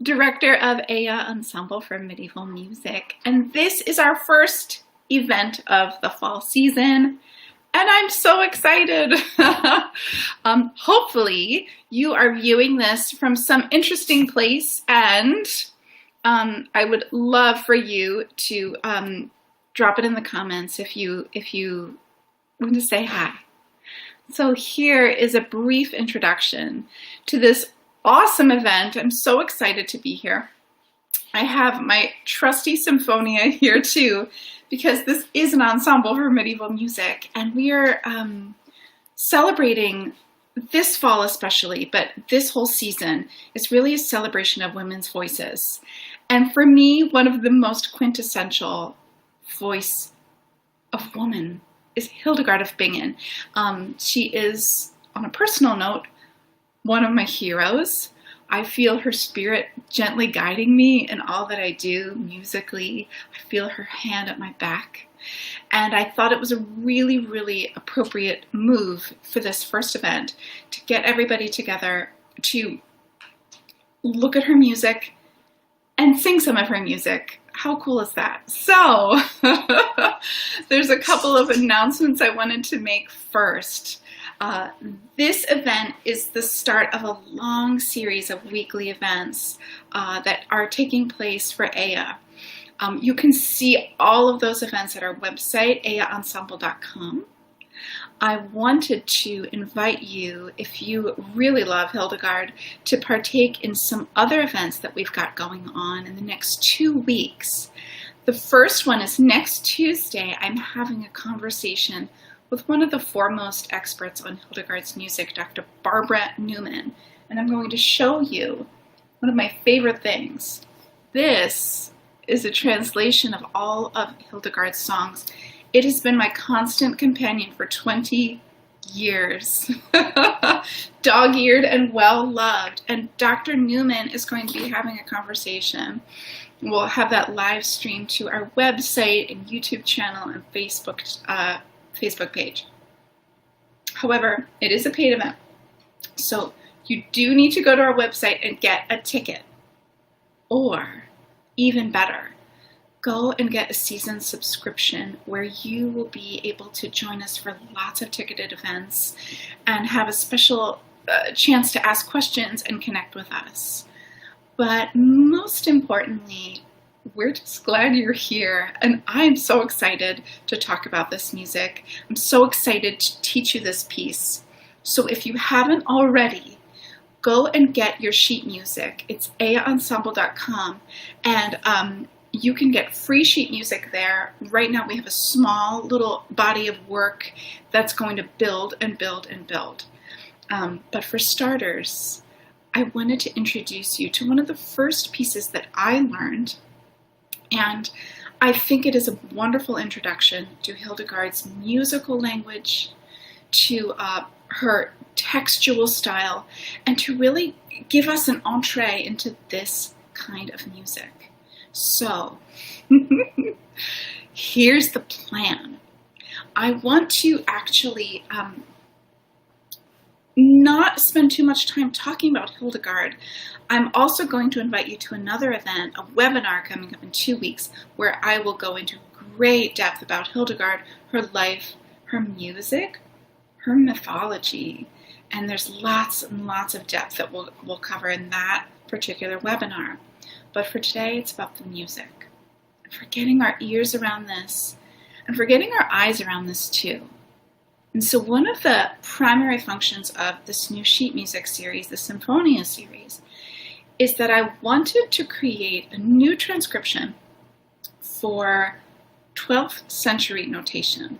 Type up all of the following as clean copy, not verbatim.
Director of Aya Ensemble for Medieval Music. And this is our first event of the fall season. And I'm so excited. Hopefully you are viewing this from some interesting place, and I would love for you to drop it in the comments if you want to say hi. So here is a brief introduction to this awesome event. I'm so excited to be here. I have my trusty Symphonia here too, because this is an ensemble for medieval music, and we are celebrating this fall especially, but this whole season is really a celebration of women's voices. And for me, one of the most quintessential voice of woman is Hildegard of Bingen. She is, on a personal note, one of my heroes. I feel her spirit gently guiding me in all that I do musically. I feel her hand at my back. And I thought it was a really, really appropriate move for this first event to get everybody together to look at her music and sing some of her music. How cool is that? So there's a couple of announcements I wanted to make first. This event is the start of a long series of weekly events that are taking place for Aya. You can see all of those events at our website, ayaensemble.com. I wanted to invite you, if you really love Hildegard, to partake in some other events that we've got going on in the next 2 weeks. The first one is next Tuesday. I'm having a conversation with one of the foremost experts on Hildegard's music, Dr. Barbara Newman, and I'm going to show you one of my favorite things. This is a translation of all of Hildegard's songs. It has been my constant companion for 20 years. Dog-eared and well-loved. And Dr. Newman is going to be having a conversation. We'll have that live stream to our website and YouTube channel and Facebook page. However, it is a paid event. So you do need to go to our website and get a ticket. Or, even better, go and get a season subscription where you will be able to join us for lots of ticketed events and have a special chance to ask questions and connect with us. But most importantly, we're just glad you're here, and I'm so excited to talk about this music. I'm so excited to teach you this piece. So if you haven't already, go and get your sheet music. It's ayaensemble.com, and you can get free sheet music there. Right now we have a small little body of work that's going to build and build and build. But for starters, I wanted to introduce you to one of the first pieces that I learned, and I think it is a wonderful introduction to Hildegard's musical language, to her textual style, and to really give us an entree into this kind of music. So, here's the plan. I want to actually not spend too much time talking about Hildegard. I'm also going to invite you to another event, a webinar coming up in 2 weeks, where I will go into great depth about Hildegard, her life, her music, her mythology, and there's lots and lots of depth that we'll cover in that particular webinar. But for today, it's about the music. And for getting our ears around this, and for getting our eyes around this too. And so one of the primary functions of this new sheet music series, the Symphonia series, is that I wanted to create a new transcription for 12th century notation.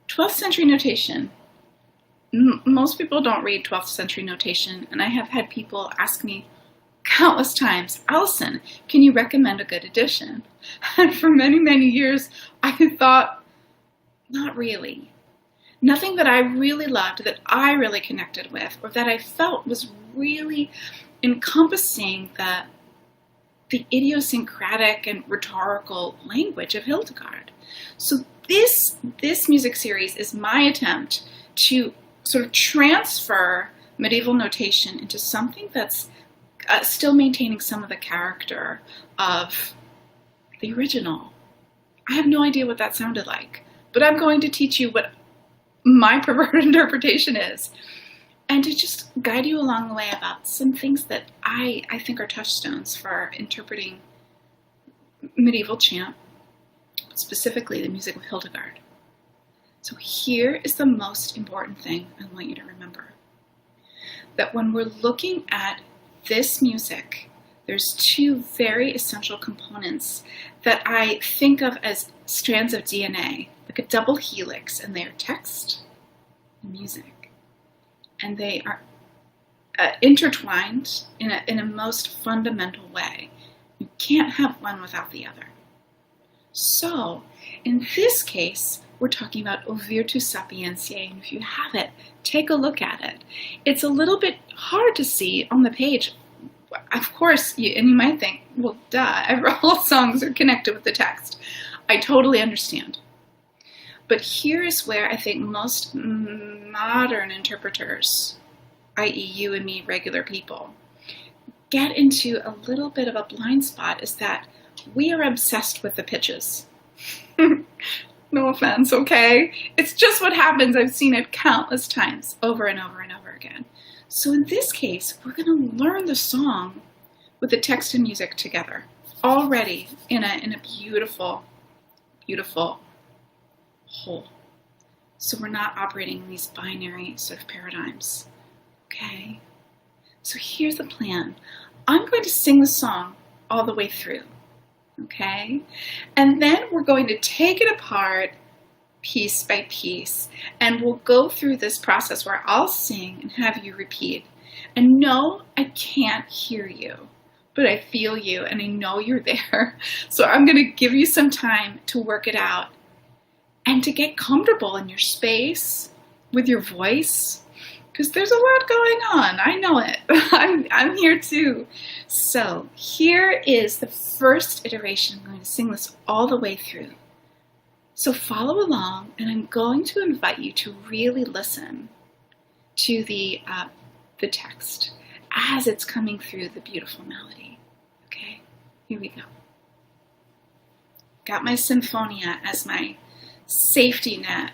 12th century notation, most people don't read 12th century notation, and I have had people ask me countless times, Allison, can you recommend a good edition? And for many, many years, I thought, not really. Nothing that I really loved, that I really connected with, or that I felt was really encompassing the idiosyncratic and rhetorical language of Hildegard. So this music series is my attempt to sort of transfer medieval notation into something that's still maintaining some of the character of the original. I have no idea what that sounded like, but I'm going to teach you what my preferred interpretation is, and to just guide you along the way about some things that I think are touchstones for interpreting medieval chant, specifically the music of Hildegard. So here is the most important thing I want you to remember. That when we're looking at this music, there's two very essential components that I think of as strands of DNA, like a double helix, and they are text and music. And they are intertwined in a most fundamental way. You can't have one without the other. So, in this case, we're talking about O Virtus Sapientiae, and if you have it, take a look at it. It's a little bit hard to see on the page. Of course, you might think, well, duh, all songs are connected with the text. I totally understand. But here is where I think most modern interpreters, i.e. you and me, regular people, get into a little bit of a blind spot, is that we are obsessed with the pitches. No offense, okay? It's just what happens. I've seen it countless times, over and over and over again. So in this case, we're going to learn the song with the text and music together, already in a beautiful, beautiful whole. So we're not operating in these binary sort of paradigms, okay? So here's the plan. I'm going to sing the song all the way through, okay? And then we're going to take it apart piece by piece, and we'll go through this process where I'll sing and have you repeat. And no, I can't hear you, but I feel you and I know you're there. So I'm going to give you some time to work it out and to get comfortable in your space with your voice, because there's a lot going on. I know it. I'm here too. So here is the first iteration. I'm going to sing this all the way through. So follow along, and I'm going to invite you to really listen to the text as it's coming through the beautiful melody. Okay, here we go. Got my Sinfonia as my safety net.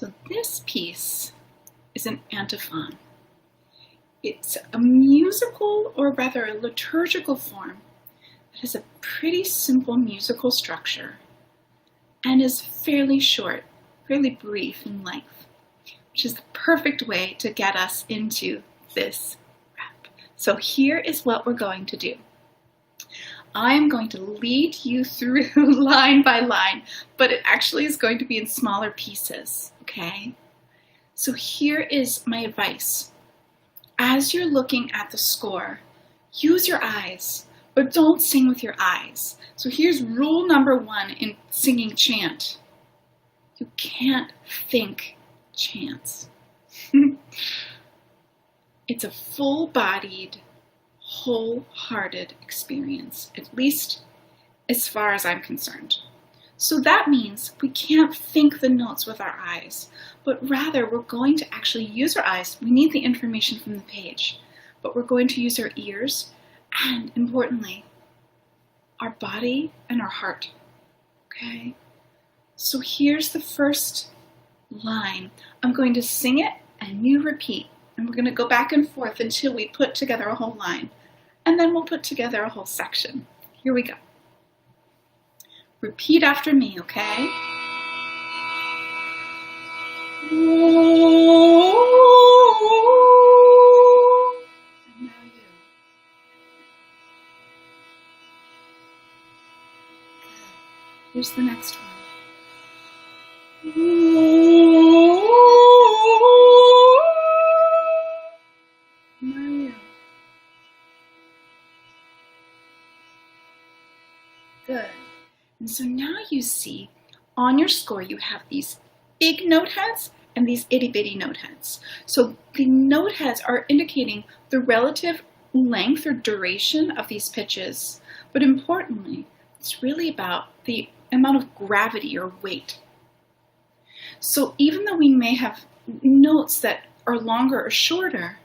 So this piece is an antiphon. It's a musical, or rather a liturgical form that has a pretty simple musical structure and is fairly short, fairly brief in length, which is the perfect way to get us into this rep. So here is what we're going to do. I'm going to lead you through line by line, but it actually is going to be in smaller pieces, okay? So here is my advice. As you're looking at the score, use your eyes, but don't sing with your eyes. So here's rule number 1 in singing chant. You can't think chants. It's a full-bodied, wholehearted experience, at least as far as I'm concerned. So that means we can't think the notes with our eyes, but rather we're going to actually use our eyes. We need the information from the page, but we're going to use our ears and, importantly, our body and our heart, okay? So here's the first line. I'm going to sing it and you repeat, and we're going to go back and forth until we put together a whole line, and then we'll put together a whole section. Here we go. Repeat after me, okay? And now you. Good. Here's the next one. Now you. Good. And so now you see on your score you have these big note heads and these itty bitty note heads. So the note heads are indicating the relative length or duration of these pitches, but importantly, it's really about the amount of gravity or weight. So even though we may have notes that are longer or shorter,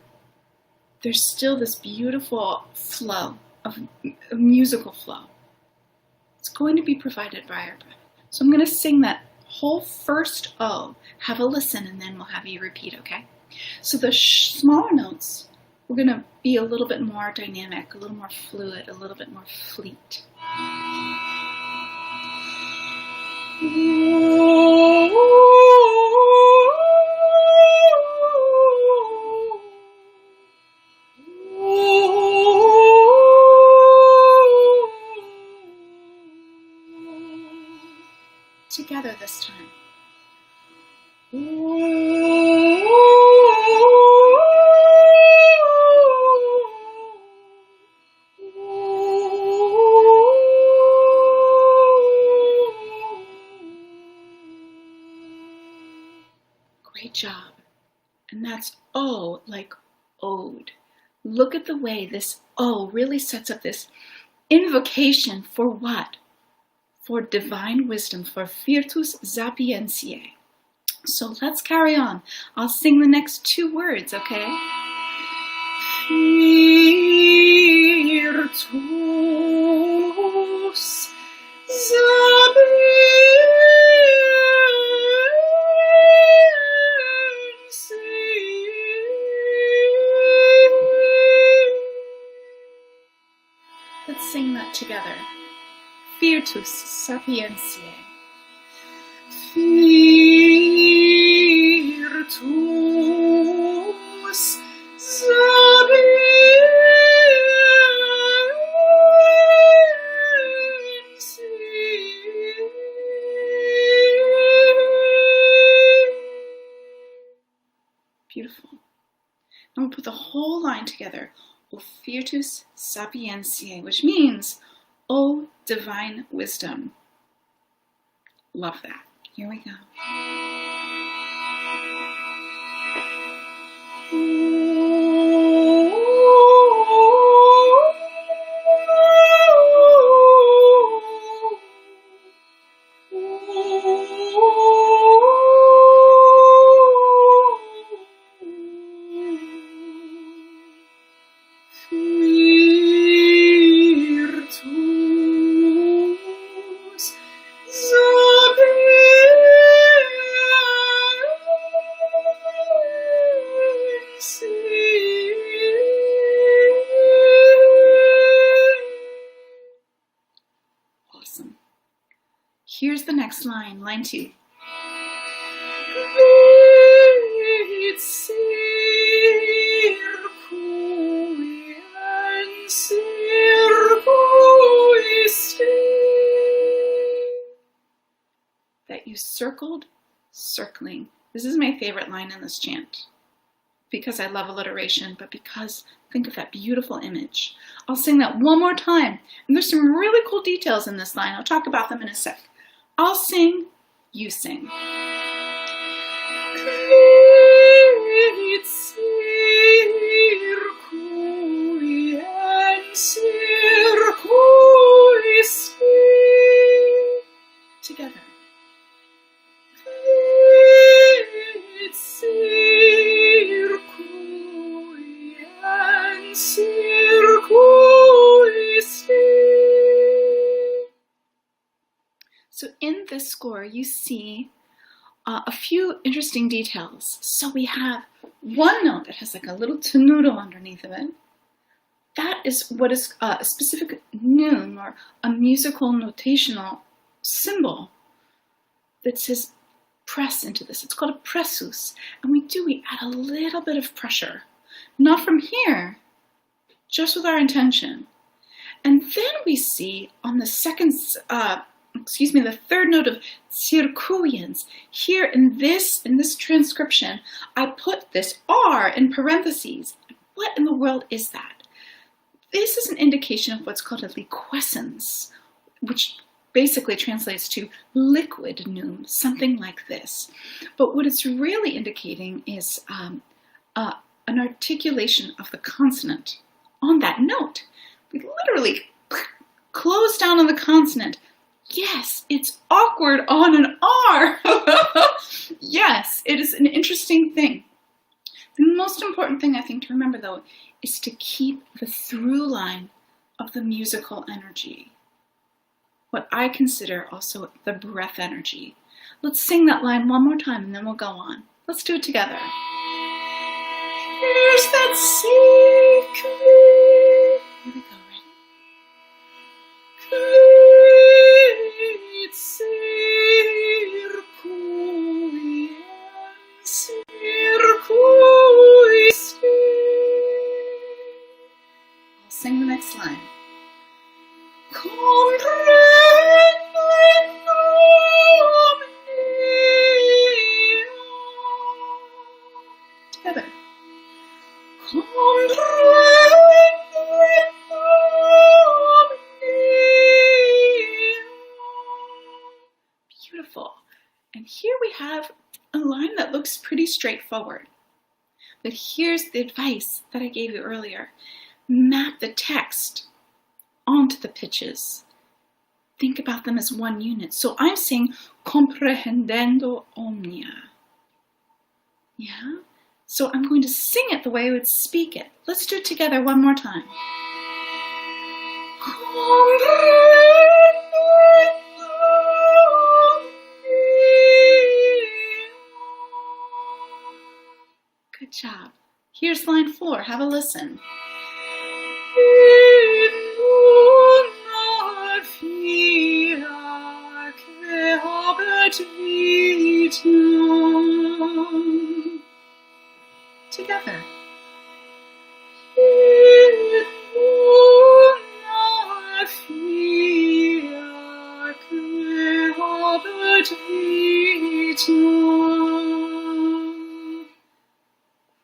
there's still this beautiful flow of musical flow. It's going to be provided by our breath. So I'm going to sing that whole first O. Have a listen, and then we'll have you repeat, okay? So the smaller notes, we're going to be a little bit more dynamic, a little more fluid, a little bit more fleet. Together this time. Great job. And that's O, like ode. Look at the way this O really sets up this invocation for what? For divine wisdom, for virtus sapientiae. So let's carry on. I'll sing the next 2 words, okay? Virtus sapientiae. Let's sing that together. Virtus sapientiae. Virtus sapientiae. Beautiful. And we'll put the whole line together. O virtus sapientiae, which means, O divine wisdom. Love that. Here we go. Virtus sapientiae. Here's the next line, line 2. That you circled, circling. This is my favorite line in this chant, because I love alliteration, but because think of that beautiful image. I'll sing that one more time, and there's some really cool details in this line. I'll talk about them in a sec. I'll sing, you sing. Together. So in this score, you see a few interesting details. So we have one note that has like a little tenuto underneath of it. That is what is a specific noon or a musical notational symbol that says press into this. It's called a pressus. And we add a little bit of pressure. Not from here, just with our intention. And then we see on the the third note of circuiens. Here in this transcription, I put this R in parentheses. What in the world is that? This is an indication of what's called a liquescence, which basically translates to liquid noon, something like this. But what it's really indicating is an articulation of the consonant on that note. We literally close down on the consonant. Yes, it's awkward on an R. Yes, it is an interesting thing. The most important thing I think to remember, though, is to keep the through line of the musical energy. What I consider also the breath energy. Let's sing that line one more time and then we'll go on. Let's do it together. Here's that secret. Here we go, ready? I'll sing the next line. Together. Beautiful. And here we have a line that looks pretty straightforward. But here's the advice that I gave you earlier. Map the text onto the pitches. Think about them as one unit. So I'm saying comprehendendo omnia. Yeah? So I'm going to sing it the way I would speak it. Let's do it together one more time. Good job. Here's line 4. Have a listen. Together.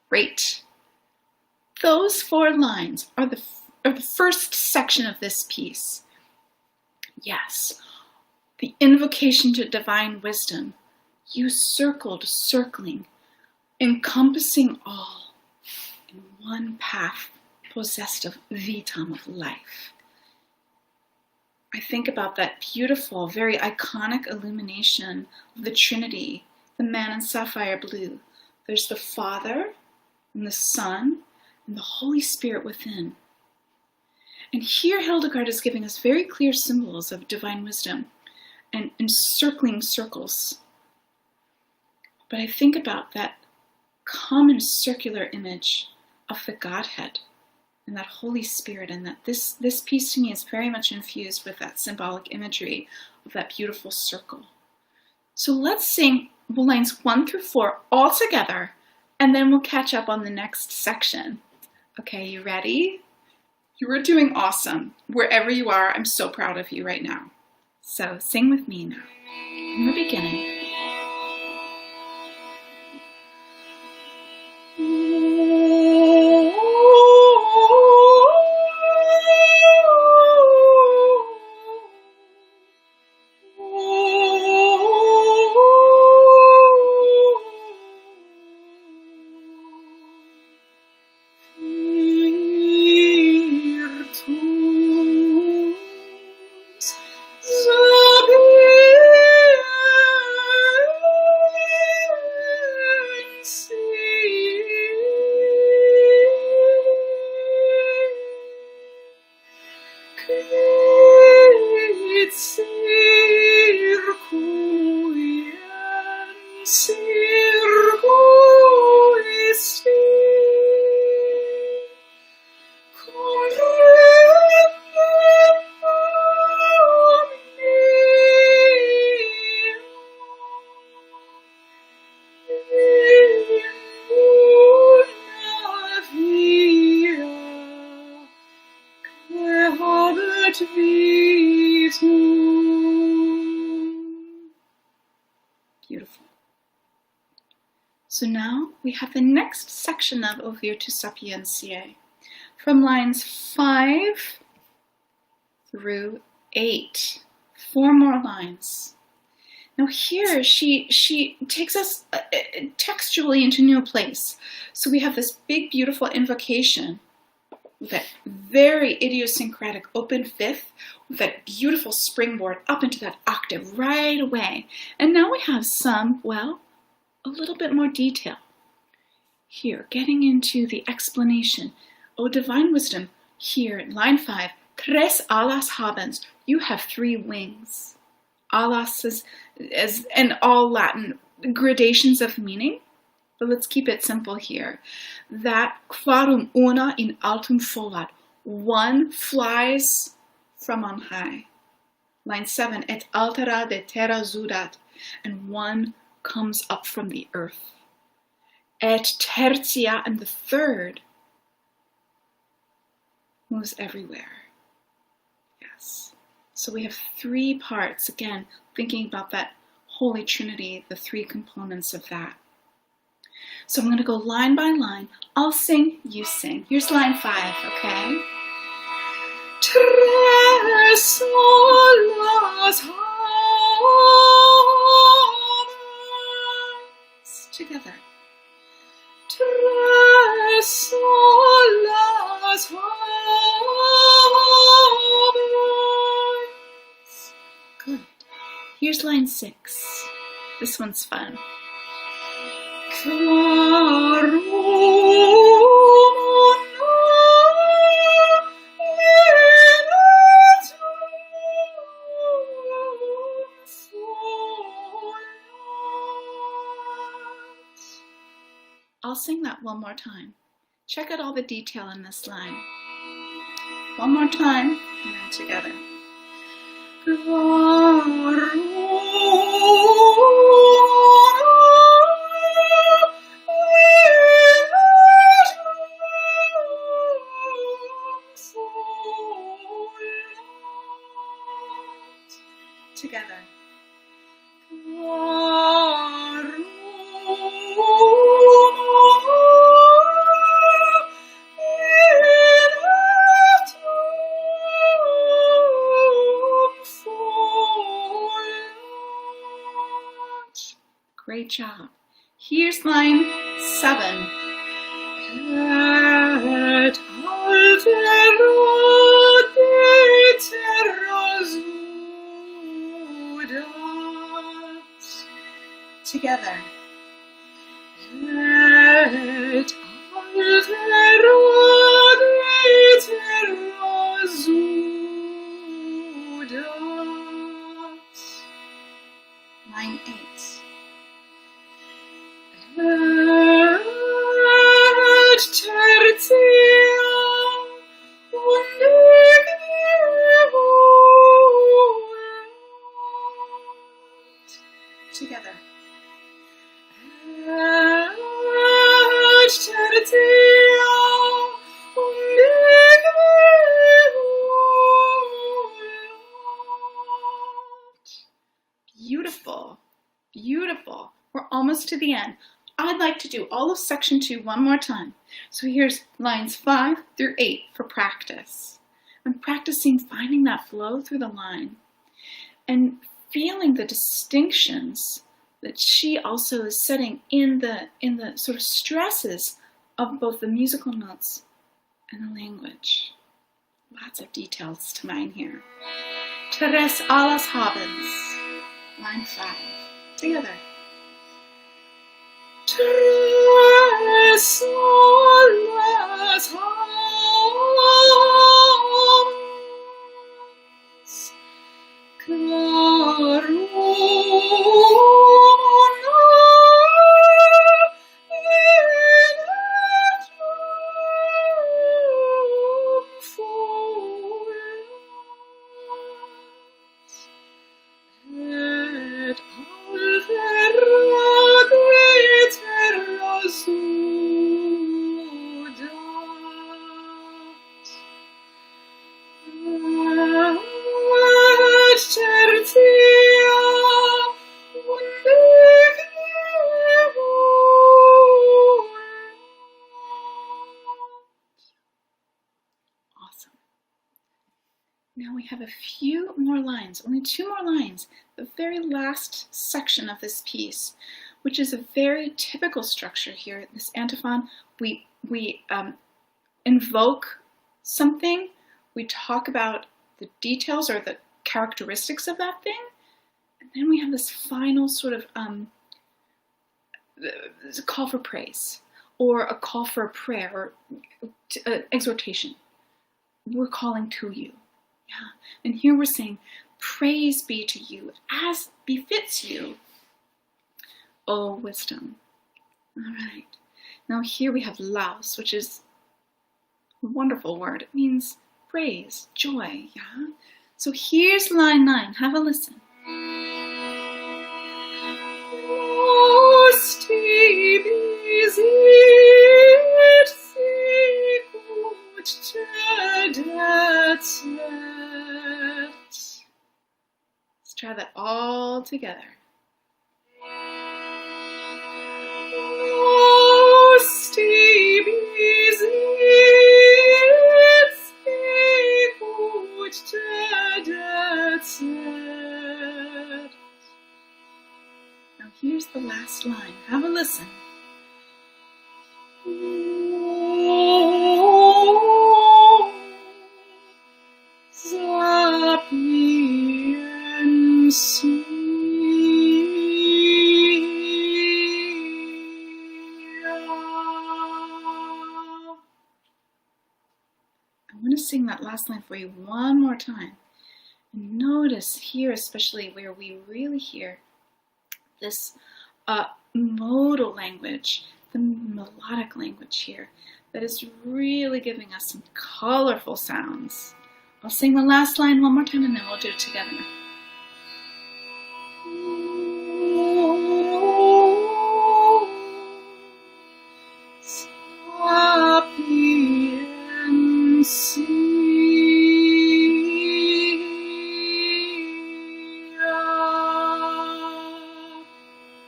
Great. Those 4 lines are the first section of this piece. Yes, the invocation to divine wisdom. You circled, circling, encompassing all in one path possessed of vitam, of life. I think about that beautiful, very iconic illumination of the Trinity, the man in sapphire blue. There's the Father and the Son and the Holy Spirit within. And here Hildegard is giving us very clear symbols of divine wisdom and circling circles. But I think about that common circular image of the Godhead and that Holy Spirit, and that this piece to me is very much infused with that symbolic imagery of that beautiful circle. So let's sing lines 1 through 4 all together, and then we'll catch up on the next section. Okay, you ready? You are doing awesome. Wherever you are, I'm so proud of you right now. So sing with me now. In the beginning. Beautiful. So now we have the next section of Ouvir to Sapientie, from lines 5 through 8. 4 more lines. Now here she takes us textually into a new place. So we have this big, beautiful invocation with that very idiosyncratic open fifth, with that beautiful springboard up into that octave right away. And now we have some, well, a little bit more detail. Here, getting into the explanation. O divine wisdom, here in line 5, tres alas habens, you have 3 wings. Alas is in all Latin gradations of meaning. But let's keep it simple here. That quarum una in altum volat. 1 flies from on high. Line 7, et altera de terra zudat. And 1 comes up from the earth. Et tertia, and the 3rd moves everywhere. Yes. So we have 3 parts. Again, thinking about that Holy Trinity, the 3 components of that. So I'm going to go line by line. I'll sing, you sing. Here's line 5, okay? Tres solas habens. Together. Tres solas habens. Good. Here's line 6. This one's fun. I'll sing that one more time. Check out all the detail in this line. One more time, and then together. Together. Great job. Here's line 7. Et altero de terra zudat. Together. Et altero de terra zudat. Line 8. Et tertia Together. Beautiful, beautiful. We're almost to the end. I'd like to do all of section 2 one more time. So here's lines 5 through 8 for practice. I'm practicing finding that flow through the line and feeling the distinctions that she also is setting in the sort of stresses of both the musical notes and the language. Lots of details to mine here. Tres alas habens. Line 5. Together. Tres alas habens. Now we have a few more lines, only 2 more lines, the very last section of this piece, which is a very typical structure here. This antiphon, we invoke something, we talk about the details or the characteristics of that thing, and then we have this final sort of call for praise, or a call for a prayer, or exhortation. We're calling to you. Yeah. And here we're saying, praise be to you as befits you, O wisdom. All right. Now here we have laus, which is a wonderful word. It means praise, joy. Yeah. So here's line 9. Have a listen. Let's try that all together. Now here's the last line. Have a listen. I want to sing that last line for you one more time. And notice here, especially where we really hear this modal language, the melodic language here, that is really giving us some colorful sounds. I'll sing the last line one more time and then we'll do it together.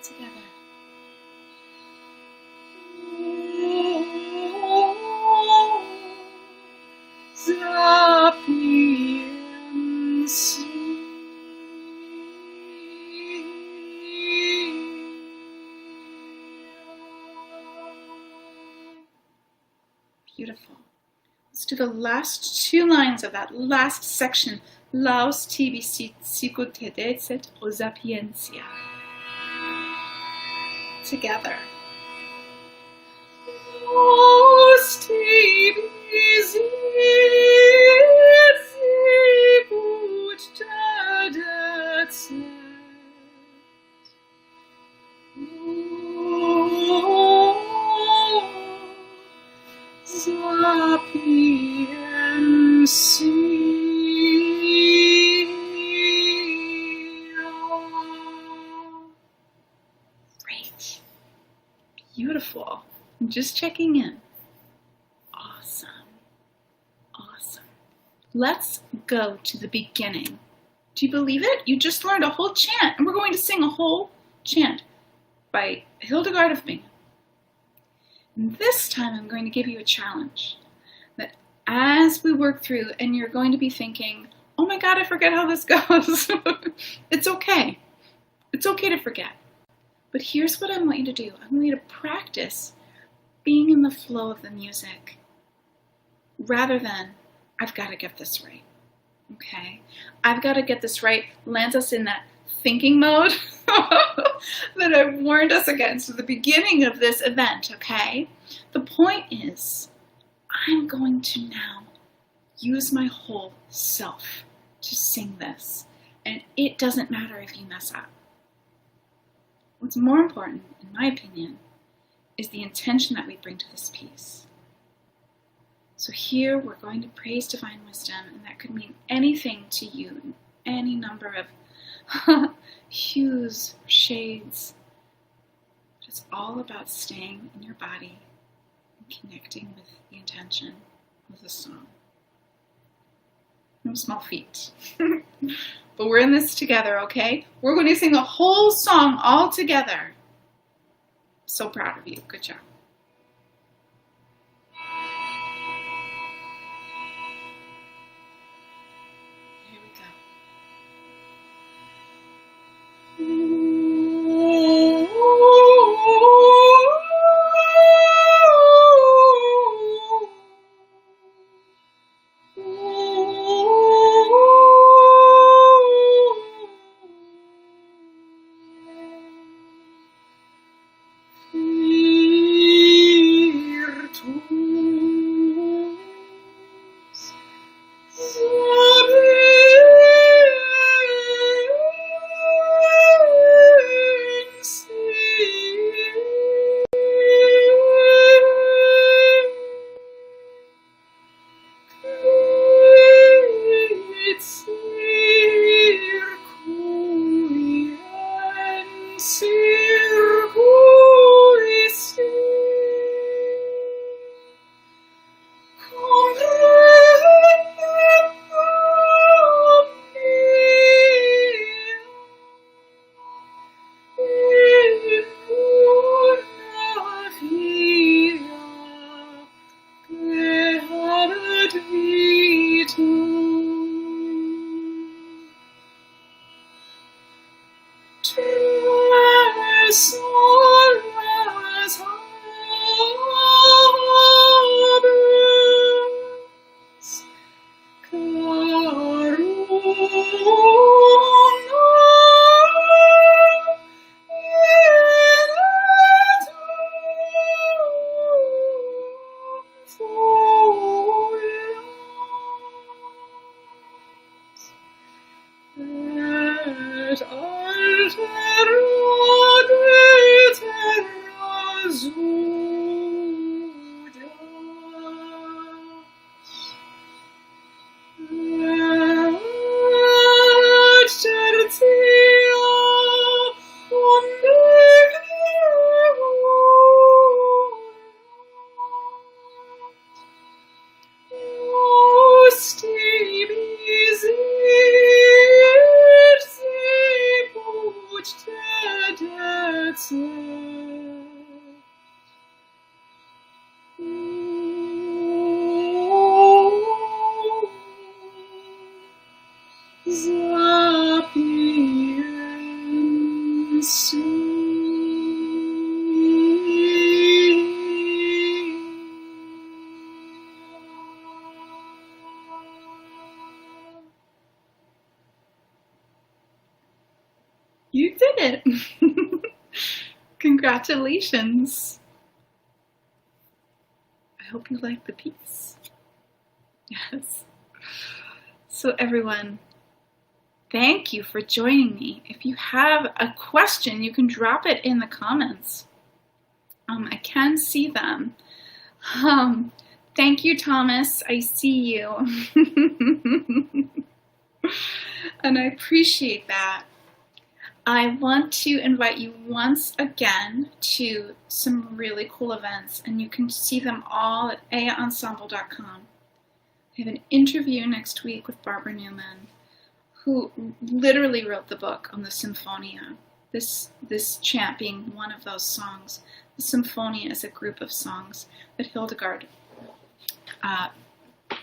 Together. Beautiful. Let's do the last 2 lines of that last section. Laus tibi sicut tedecet o sapientia. Together. Laus tibi sicut tedecet. Beautiful. I'm just checking in. Awesome. Awesome. Let's go to the beginning. Do you believe it? You just learned a whole chant, and we're going to sing a whole chant by Hildegard of Bingen. And this time I'm going to give you a challenge that as we work through, and you're going to be thinking, oh my God, I forget how this goes. It's okay. It's okay to forget. But here's what I want you to do. I want you to practice being in the flow of the music rather than, I've got to get this right. Okay? I've got to get this right lands us in that thinking mode that I warned us against at the beginning of this event, okay? The point is, I'm going to now use my whole self to sing this, and it doesn't matter if you mess up. What's more important, in my opinion, is the intention that we bring to this piece. So here we're going to praise divine wisdom, and that could mean anything to you, any number of hues or shades. But it's all about staying in your body and connecting with the intention of the song. No small feat. But we're in this together, okay? We're going to sing the whole song all together. So proud of you. Good job. Here we go. You did it! Congratulations! I hope you liked the piece. Yes. So everyone, thank you for joining me. If you have a question, you can drop it in the comments. I can see them. Thank you, Thomas. I see you. And I appreciate that. I want to invite you once again to some really cool events, and you can see them all at ayaensemble.com. I have an interview next week with Barbara Newman, who literally wrote the book on the Symphonia, this chant being one of those songs. The Symphonia is a group of songs that Hildegard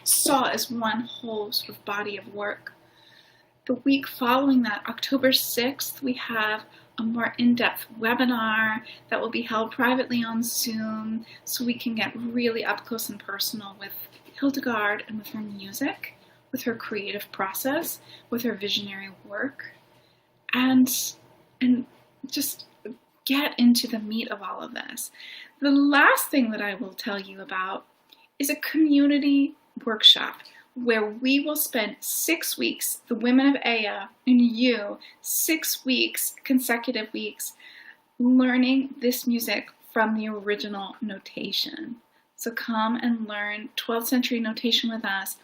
saw as one whole sort of body of work. The week following that, October 6th, we have a more in-depth webinar that will be held privately on Zoom so we can get really up close and personal with Hildegard and with her music, with her creative process, with her visionary work, and just get into the meat of all of this. The last thing that I will tell you about is a community workshop where we will spend 6 weeks, the women of Aya and you, 6 weeks, consecutive weeks, learning this music from the original notation. So come and learn 12th century notation with us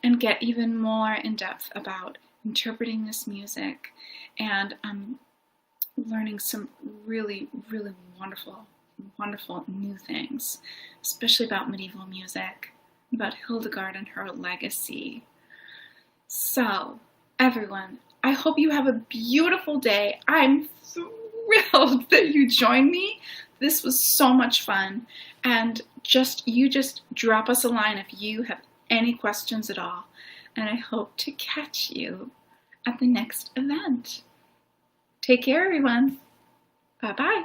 and get even more in depth about interpreting this music and learning some really, really wonderful new things, especially about medieval music, about Hildegard and her legacy. So, everyone, I hope you have a beautiful day. I'm thrilled that you joined me. This was so much fun. And you just drop us a line if you have any questions at all. And I hope to catch you at the next event. Take care, everyone. Bye-bye.